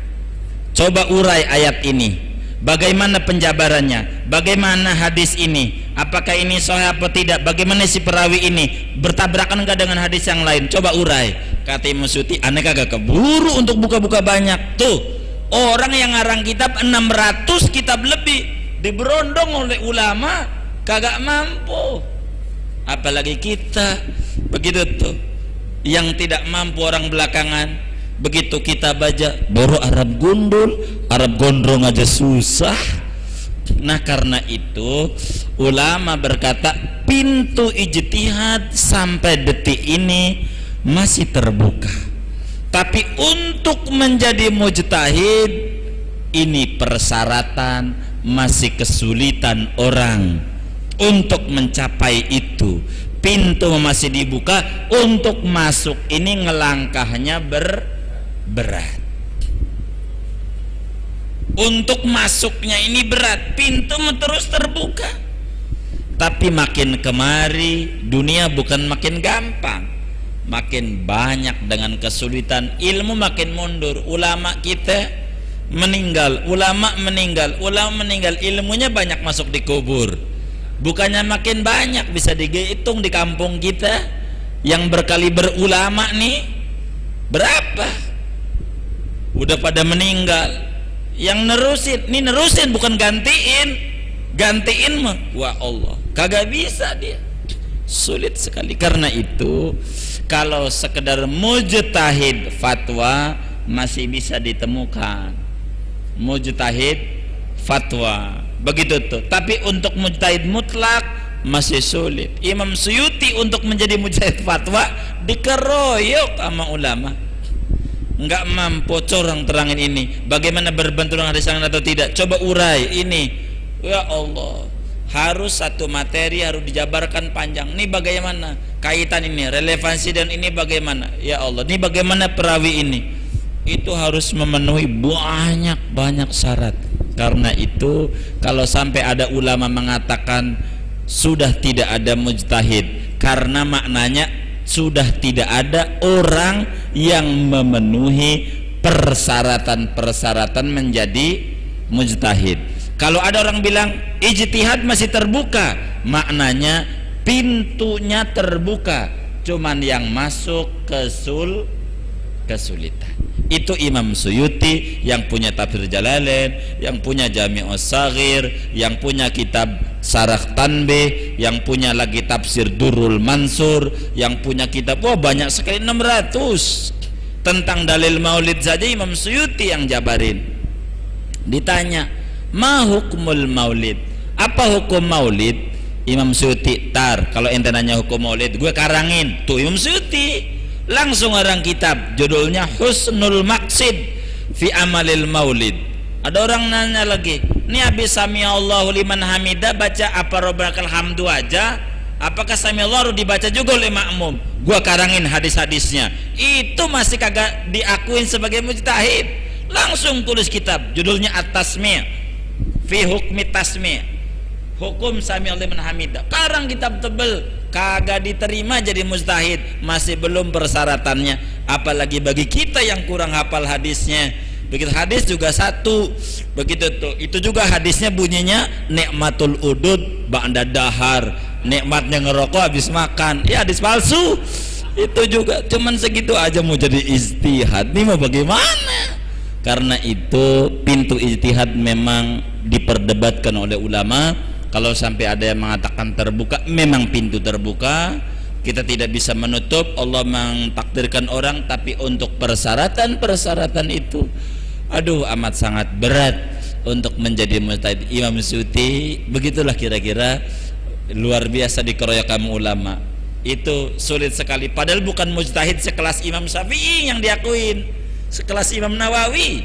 Coba urai ayat ini, bagaimana penjabarannya, bagaimana hadis ini, apakah ini sahih apa tidak, bagaimana si perawi ini, bertabrakan enggak dengan hadis yang lain, coba urai. Kata Imam Suyuti, aneh kagak keburu untuk buka-buka banyak. Tuh orang yang ngarang kitab 600 kitab lebih, diberondong oleh ulama, kagak mampu. Apalagi kita begitu tuh, yang tidak mampu orang belakangan. Begitu kita baca baru Arab gundul, Arab gondrong aja susah. Nah karena itu ulama berkata pintu ijtihad sampai detik ini masih terbuka. Tapi untuk menjadi mujtahid ini persyaratan, masih kesulitan orang untuk mencapai itu. Pintu masih dibuka, untuk masuk ini ngelangkahnya berat. Untuk masuknya ini berat, pintu terus terbuka. Tapi makin kemari dunia bukan makin gampang, makin banyak dengan kesulitan, ilmu makin mundur. Ulama kita meninggal, ulama meninggal, ilmunya banyak masuk di kubur. Bukannya makin banyak, bisa dihitung di kampung kita yang berkaliber ulama nih berapa? Udah pada meninggal. Yang nerusin bukan gantiin mah. Wah Allah, kagak bisa dia. Sulit sekali. Karena itu kalau sekedar mujtahid fatwa masih bisa ditemukan. Mujtahid fatwa begitu tuh. Tapi untuk mujtahid mutlak masih sulit. Imam Suyuti untuk menjadi mujtahid fatwa dikeroyok sama ulama, nggak mampu corang terangin ini bagaimana berbenturan hadis atau tidak. Coba urai ini. Ya Allah, harus satu materi harus dijabarkan panjang. Ini bagaimana kaitan ini, relevansi dan ini bagaimana? Ya Allah, ini bagaimana perawi ini? Itu harus memenuhi banyak syarat. Karena itu kalau sampai ada ulama mengatakan sudah tidak ada mujtahid, karena maknanya sudah tidak ada orang yang memenuhi persyaratan menjadi mujtahid. Kalau ada orang bilang ijtihad masih terbuka, maknanya pintunya terbuka, cuman yang masuk kesulitan. Itu Imam Suyuti yang punya Tafsir Jalalain, yang punya Jami'us Shaghir, yang punya kitab Syarah Tanbih, yang punya lagi Tafsir Durrul Mansur, yang punya kitab banyak sekali 600 tentang dalil maulid saja Imam Suyuti yang jabarin. Ditanya, "Ma hukmul maulid?" Apa hukum maulid? Imam Suyuti, kalau ente nanya hukum maulid, gue karangin. Tuh Imam Suyuti langsung orang kitab, judulnya Husnul Maqsid fi Amalil Maulid. Ada orang nanya lagi, ini habis Samiallahu liman hamidah baca apa Rabbakal hamdu aja, apakah Samiallahu harus dibaca juga oleh makmum? Gua karangin hadis-hadisnya, itu masih kagak diakuin sebagai mujtahid. Langsung tulis kitab, judulnya At-Tasmi' fi Hukmi Tasmi', hukum Samiallahu liman hamidah. Karang kitab tebel, kagak diterima jadi mujtahid, masih belum persyaratannya. Apalagi bagi kita yang kurang hafal hadisnya. Begitu hadis juga satu, begitu tuh. Itu juga hadisnya bunyinya nikmatul udud ba'da dahar, nikmatnya ngerokok habis makan. Ya hadis palsu. Itu juga cuman segitu aja mau jadi ijtihad. Ini mau bagaimana? Karena itu pintu ijtihad memang diperdebatkan oleh ulama. Kalau sampai ada yang mengatakan terbuka, memang pintu terbuka, kita tidak bisa menutup. Allah mentakdirkan orang, tapi untuk persyaratan itu, aduh amat sangat berat untuk menjadi mujtahid. Imam Suyuti begitulah kira-kira, luar biasa dikeroyok kamu ulama. Itu sulit sekali, padahal bukan mujtahid sekelas Imam Syafi'i yang diakuin, sekelas Imam Nawawi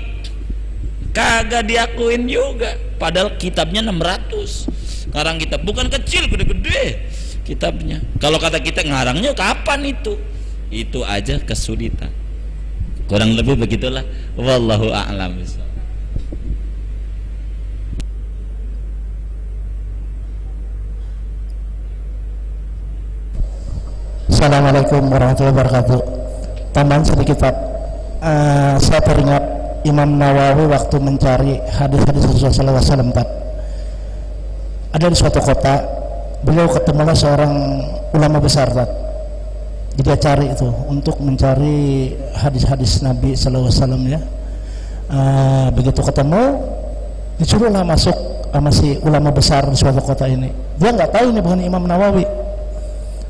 kagak diakuin juga, padahal kitabnya 600. Ngarang kitab bukan kecil, gede-gede kitabnya. Kalau kata kita ngarangnya kapan itu aja kesulitan. Kurang lebih begitulah. Wallahu a'lam. Assalamualaikum warahmatullahi wabarakatuh. Tambahan sedikit Pak, saya teringat Imam Nawawi waktu mencari hadis-hadis Rasulullah SAW Pak. Ada di suatu kota, beliau ketemulah seorang ulama besar Pak. Jadi dia cari itu untuk mencari hadis-hadis Nabi SAW ya. Begitu ketemu, disuruhlah masuk sama si ulama besar di suatu kota ini. Dia nggak tahu ini bukan Imam Nawawi.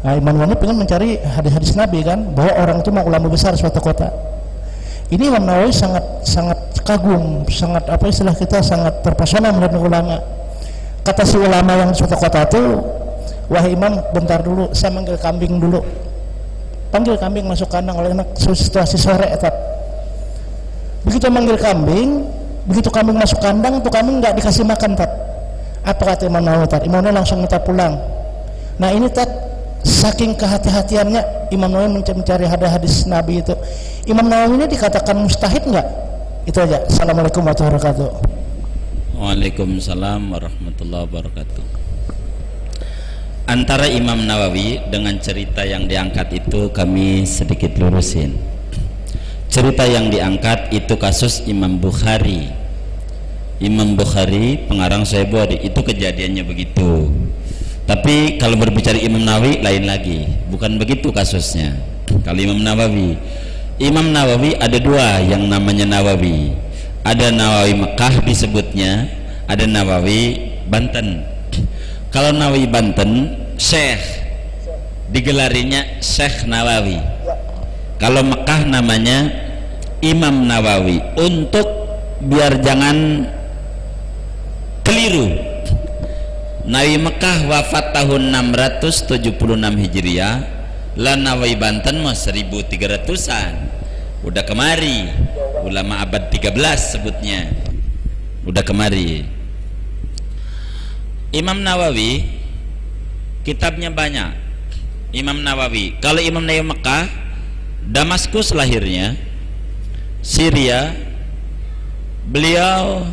Imam Nawawi pengen mencari hadis-hadis Nabi kan, bahwa orang itu mah ulama besar di suatu kota. Ini Imam Nawawi sangat kagum, sangat apa istilah kita, sangat terpesona melihat ulama. Kata si ulama yang di suatu kota itu, "Wahai Imam, bentar dulu, saya manggil kambing dulu." Panggil kambing masuk kandang oleh anak, situasi sore etat. Begitu manggil kambing, begitu kambing masuk kandang, tuh kambing nggak dikasih makan Tat. Apa kata Imam Nawawi Tat? Imam Nawawi langsung minta pulang. Nah ini Tat, saking kehati-hatiannya Imam Nawawi mencari hadis Nabi itu. Imam Nawawi ini dikatakan mustahid nggak? Itu aja. Assalamualaikum warahmatullahi wabarakatuh. Waalaikumsalam warahmatullahi wabarakatuh. Antara Imam Nawawi dengan cerita yang diangkat itu kami sedikit lurusin. Cerita yang diangkat itu kasus Imam Bukhari. Imam Bukhari pengarang Sahih Bukhari, itu kejadiannya begitu. Tapi kalau berbicara Imam Nawawi lain lagi, bukan begitu kasusnya. Kalau Imam Nawawi ada dua yang namanya Nawawi. Ada Nawawi Mekah disebutnya, ada Nawawi Banten. Kalau Nawawi Banten, Syekh, digelarinya Syekh Nawawi. Kalau Mekah namanya Imam Nawawi. Untuk biar jangan keliru, Nawawi Mekah wafat tahun 676 Hijriah, lah Nawawi Banten mah 1300-an. Udah kemari, ulama abad 13 sebutnya. Udah kemari. Imam Nawawi kitabnya banyak. Imam Nawawi, kalau Imam Nawawi Mekah, Damaskus lahirnya, Syria. Beliau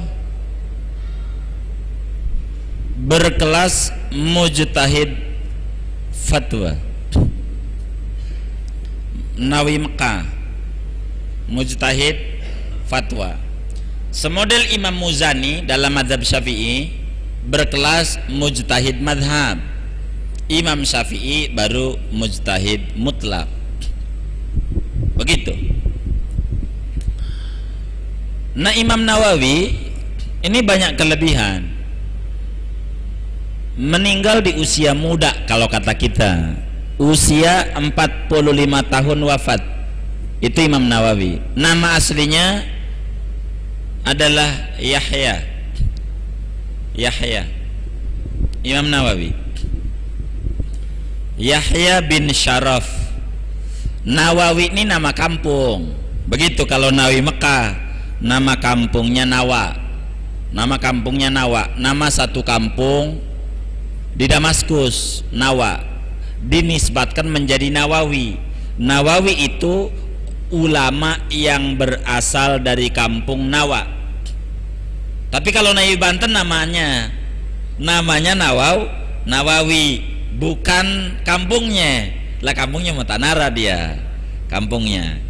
berkelas mujtahid fatwa. Nawawi Mekah mujtahid fatwa. Semodel Imam Muzani dalam mazhab Syafi'i berkelas mujtahid madhab. Imam Syafi'i baru mujtahid mutlak. Begitu. Nah, Imam Nawawi ini banyak kelebihan. Meninggal di usia muda kalau kata kita. Usia 45 tahun wafat. Itu Imam Nawawi. Nama aslinya adalah Yahya. Imam Nawawi. Yahya bin Syaraf. Nawawi ini nama kampung. Begitu kalau Nawawi Mekah, nama kampungnya Nawa. Nama satu kampung di Damaskus, Nawa, dinisbatkan menjadi Nawawi. Nawawi itu ulama yang berasal dari kampung Nawa. Tapi kalau Nawawi Banten namanya Nawawi, bukan kampungnya. Lah kampungnya mau Tanara dia. Kampungnya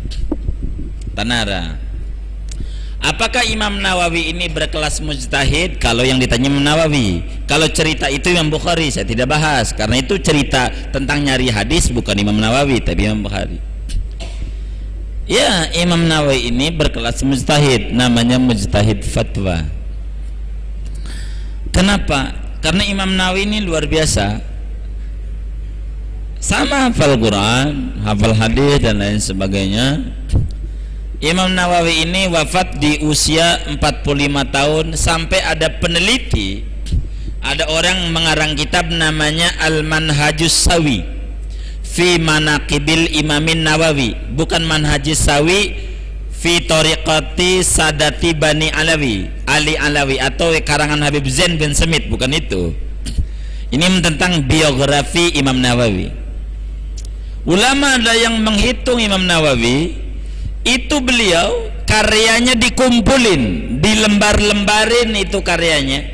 Tanara. Apakah Imam Nawawi ini berkelas mujtahid? Kalau yang ditanya Imam Nawawi. Kalau cerita itu Imam Bukhari, saya tidak bahas, karena itu cerita tentang nyari hadis bukan Imam Nawawi tapi Imam Bukhari. Ya, Imam Nawawi ini berkelas mujtahid, namanya mujtahid fatwa. Kenapa? Karena Imam Nawawi ini luar biasa. Sama hafal Quran, hafal hadis dan lain sebagainya. Imam Nawawi ini wafat di usia 45 tahun. Sampai ada peneliti, ada orang mengarang kitab namanya Al-Manhajus Sawi fi Manaqibil Imamin Nawawi. Bukan Manhajus Sawi fi Tariqati Sadati Bani Ali Alawi atau karangan Habib Zain bin Semit, bukan itu. Ini tentang biografi Imam Nawawi. Ulama ada yang menghitung Imam Nawawi itu, beliau karyanya dikumpulin, dilembar-lembarin itu karyanya,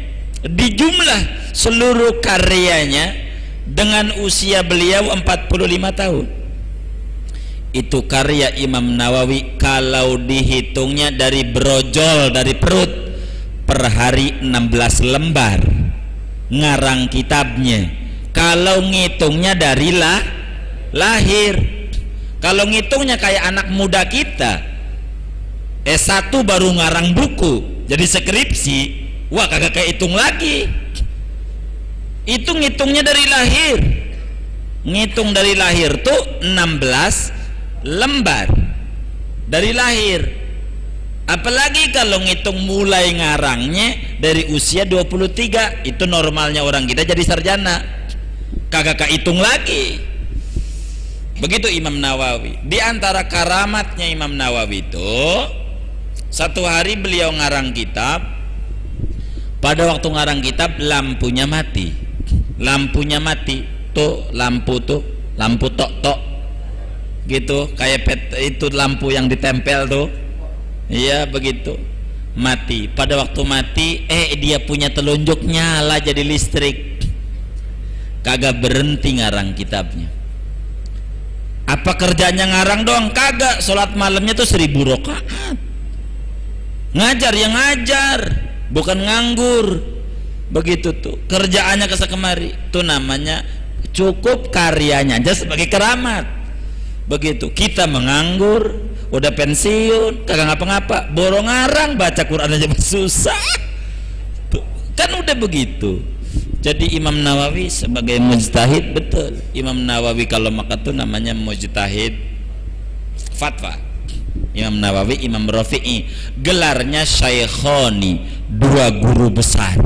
dijumlah seluruh karyanya dengan usia beliau 45 tahun. Itu karya Imam Nawawi kalau dihitungnya dari brojol, dari perut, per hari 16 lembar ngarang kitabnya. Kalau ngitungnya dari lahir. Kalau ngitungnya kayak anak muda kita, S1 baru ngarang buku jadi skripsi, wah kagak kehitung lagi. Itu ngitungnya dari lahir. Ngitung dari lahir tuh 16 lembar dari lahir. Apalagi kalau ngitung mulai ngarangnya dari usia 23, itu normalnya orang kita jadi sarjana, kagak kehitung lagi. Begitu Imam Nawawi. Di antara karamatnya Imam Nawawi itu, satu hari beliau ngarang kitab. Pada waktu ngarang kitab lampunya mati. Lampunya mati. Tuh lampu tok gitu, kayak itu lampu yang ditempel tuh. Iya begitu. Mati. Pada waktu mati, dia punya telunjuk nyala jadi listrik. Kagak berhenti ngarang kitabnya. Apa kerjanya ngarang doang? Kagak. Sholat malamnya tuh 1000 rakaat. Ngajar yang ngajar, bukan nganggur. Begitu tuh kerjaannya kesana kemari, itu namanya cukup karyanya aja sebagai keramat. Begitu kita menganggur, udah pensiun, kagak ngapa-ngapa, borong ngarang baca Quran aja susah. Tuh, kan udah begitu. Jadi Imam Nawawi sebagai mujtahid, betul. Imam Nawawi kalau maka tuh namanya mujtahid fatwa. Imam Nawawi, Imam Rafi'i, gelarnya Syaikhoni, dua guru besar.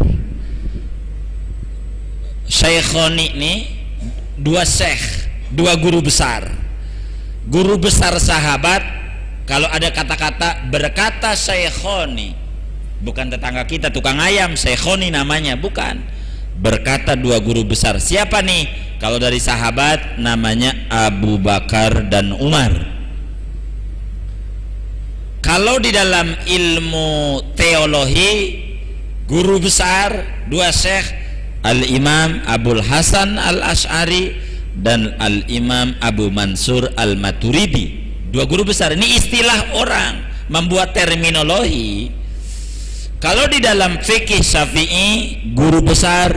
Syaikhoni ini dua syekh, dua guru besar. Guru besar sahabat, kalau ada kata-kata berkata Syaikhoni, bukan tetangga kita tukang ayam Syaikhoni namanya, bukan. Berkata dua guru besar. Siapa nih? Kalau dari sahabat namanya Abu Bakar dan Umar. Kalau di dalam ilmu teologi, guru besar dua syekh, Al-Imam Abul Hasan Al-Ash'ari dan Al-Imam Abu Mansur Al-Maturidi. Dua guru besar. Ini istilah orang membuat terminologi. Kalau di dalam fikih Syafi'i, guru besar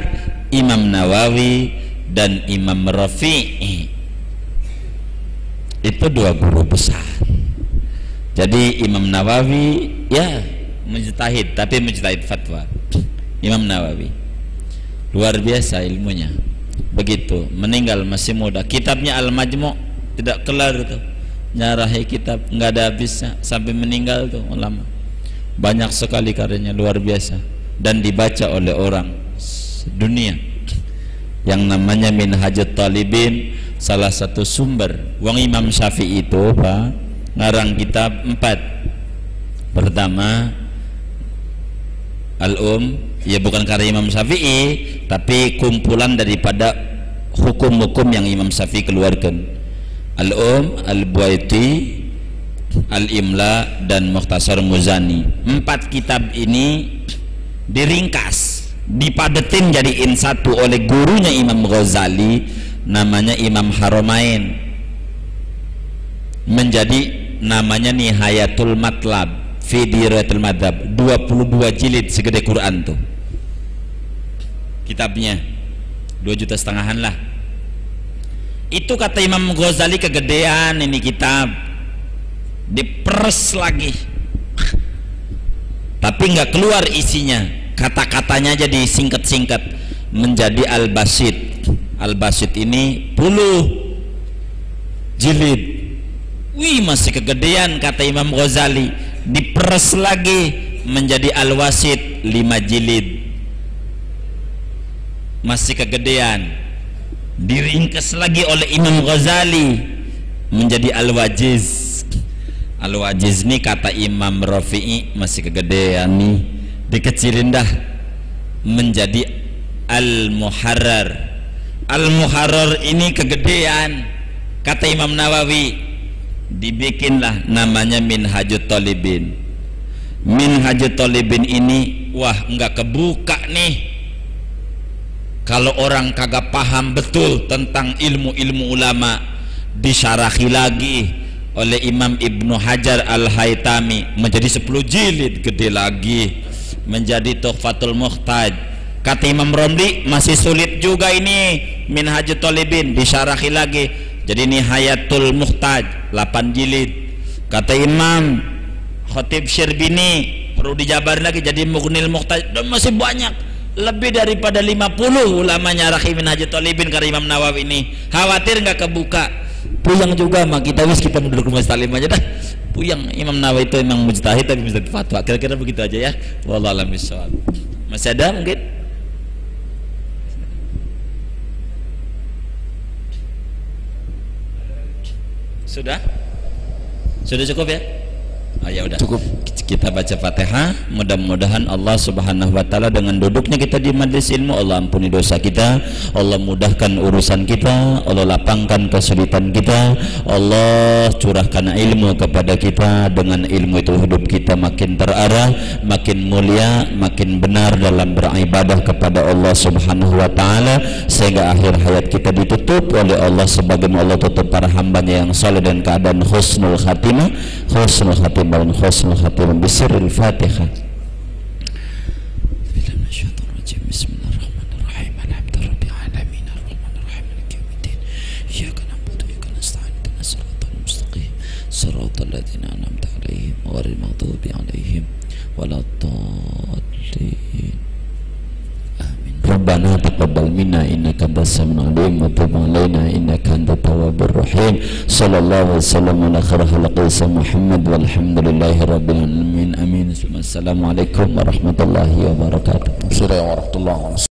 Imam Nawawi dan Imam Rafi'i. Itu dua guru besar. Jadi Imam Nawawi ya mujtahid, tapi mujtahid fatwa. Imam Nawawi luar biasa ilmunya. Begitu, meninggal masih muda. Kitabnya Al-Majmu' tidak kelar tuh, nyarahi kitab nggak ada habisnya sampai meninggal tuh ulama. Banyak sekali karyanya, luar biasa, dan dibaca oleh orang dunia. Yang namanya Minhajut Talibin, salah satu sumber. Wong Imam Syafi'i itu Pak ngarang kitab 4. Pertama ya bukan karya Imam Syafi'i, tapi kumpulan daripada hukum-hukum yang Imam Syafi'i keluarkan. Al-Buaiti, Al-Imla dan Mukhtasar Muzani. 4 kitab ini diringkas, dipadetin jadiin satu oleh gurunya Imam Ghazali, namanya Imam Haramain, menjadi namanya Nihayatul Matlab fi Dirayatul Madhab. 22 jilid segede Quran tuh kitabnya, 2,5 juta lah. Itu kata Imam Ghazali kegedean ini kitab, diperes lagi tapi nggak keluar isinya, kata-katanya aja disingkat-singkat menjadi Al-Basit. Al-Basit ini 10 jilid. Wih, masih kegedean kata Imam Ghazali, diperes lagi menjadi Al-Wasit 5 jilid, masih kegedean, diringkas lagi oleh Imam Ghazali menjadi Al-Wajiz. Al-Wajiz nih kata Imam Rafi'i masih kegedean nih, dikecilin dah menjadi Al-Muharrar. Al-Muharrar ini kegedean kata Imam Nawawi, dibikinlah namanya Minhajut Talibin. Minhajut Talibin ini wah nggak kebuka nih kalau orang kagak paham betul tentang ilmu-ilmu ulama. Disyarahi lagi oleh Imam Ibnu Hajar Al-Haytami menjadi 10 jilid, gede lagi menjadi Tuhfatul Muhtaj. Kata Imam Romli masih sulit juga ini Minhajut Talibin, disyarahi lagi jadi Nihayatul Muhtaj 8 jilid. Kata Imam Khatib Syirbini perlu dijabar lagi jadi Mughnil Muhtaj, dan masih banyak, lebih daripada 50 ulama nyarahi Minhajut Talibin karena Imam Nawawi ini. Khawatir nggak kebuka, puyang juga mah kita, wis kita duduk rumah salim aja dah, puyang. Imam Nawawi itu memang mujtahid tapi mujtahid fatwa. Kira-kira begitu aja ya. Wallahu a'lam bishawab. Masih ada mungkin? Sudah? Sudah cukup ya? Oh, ya udah. Cukup. Kita baca Fatihah. Mudah-mudahan Allah Subhanahu wa taala dengan duduknya kita di majelis ilmu, Allah ampuni dosa kita, Allah mudahkan urusan kita, Allah lapangkan kesulitan kita, Allah curahkan ilmu kepada kita. Dengan ilmu itu hidup kita makin terarah, makin mulia, makin benar dalam beribadah kepada Allah Subhanahu wa taala, sehingga akhir hayat kita ditutup oleh Allah sebagaimana Allah tutup para hambanya yang saleh dan keadaan husnul khatimah. Husnul khatimah dan husnul khatimah. Bismillahirrahmanirrahim. Bismillah. siratal ladzina an'amta 'alaihim ghairil maghdubi 'alaihim waladdallin. Amin. Rabbana taqabbal minna innaka antas samiul 'alim wa tub 'alaina innaka antat tawwabur rahim. Sallallahu alaihi wasallam ala khairil khalqi Muhammad walhamdulillahi rabbil alamin. Amin. Assalamualaikum warahmatullahi wabarakatuh. Assalamualaikum warahmatullahi wabarakatuh.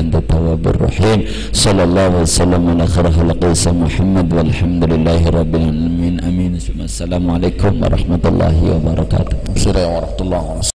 anta tawwabur rahim. Sallallahu alaihi wasallam ala khair khalqi Muhammad walhamdulillahi rabbil alamin. Amin. Assalamualaikum warahmatullahi wabarakatuh. Assalamualaikum warahmatullahi wabarakatuh.